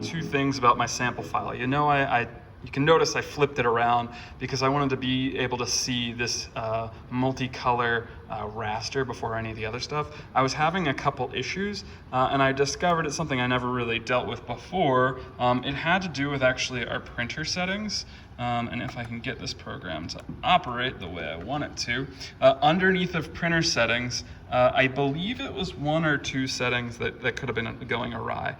Two things about my sample file. You know, you can notice I flipped it around because I wanted to be able to see this multicolor raster before any of the other stuff. I was having a couple issues and I discovered it's something I never really dealt with before. It had to do with actually our printer settings. And if I can get this program to operate the way I want it to, underneath of printer settings, I believe it was 1 or 2 settings that could have been going awry.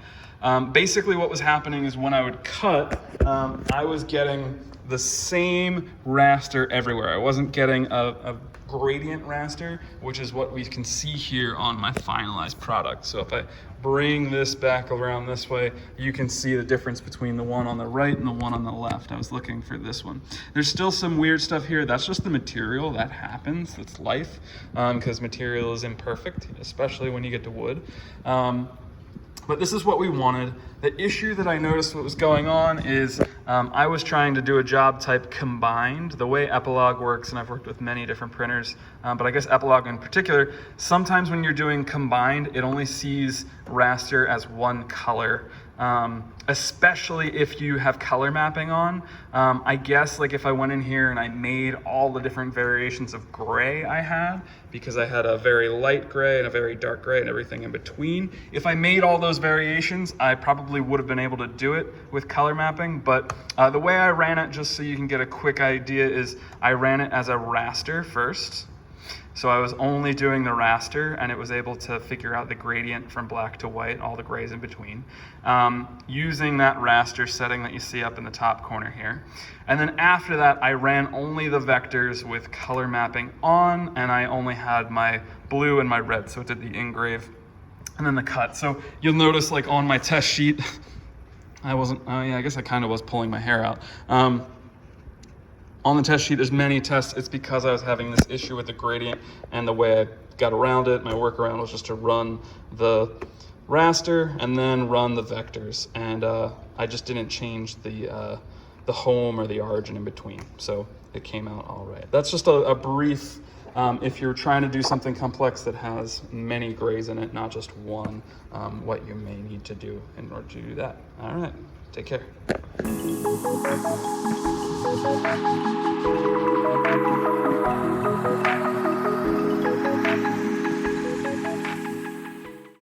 Basically what was happening is when I would cut, I was getting the same raster everywhere. I wasn't getting a gradient raster, which is what we can see here on my finalized product. So if I bring this back around this way, you can see the difference between the one on the right and the one on the left. I was looking for this one. There's still some weird stuff here. That's just the material. That happens. That's life, because material is imperfect, especially when you get to wood. But this is what we wanted. The issue that I noticed what was going on is I was trying to do a job type combined. The way Epilog works, and I've worked with many different printers, but I guess Epilog in particular, sometimes when you're doing combined, it only sees raster as one color. Especially if you have color mapping on. I guess like if I went in here and I made all the different variations of gray I had, because I had a very light gray and a very dark gray and everything in between. If I made all those variations, I probably would have been able to do it with color mapping, but the way I ran it, just so you can get a quick idea, is I ran it as a raster first. So I was only doing the raster, and it was able to figure out the gradient from black to white, all the grays in between, using that raster setting that you see up in the top corner here. And then after that, I ran only the vectors with color mapping on, and I only had my blue and my red, so it did the engrave and then the cut. So you'll notice, like on my test sheet, I wasn't, yeah, I guess I kind of was pulling my hair out. On the test sheet, there's many tests. It's because I was having this issue with the gradient, and the way I got around it, my workaround was just to run the raster and then run the vectors. And I just didn't change the home or the origin in between. So it came out all right. That's just a brief, if you're trying to do something complex that has many grays in it, not just one, what you may need to do in order to do that. All right, take care. Thank you.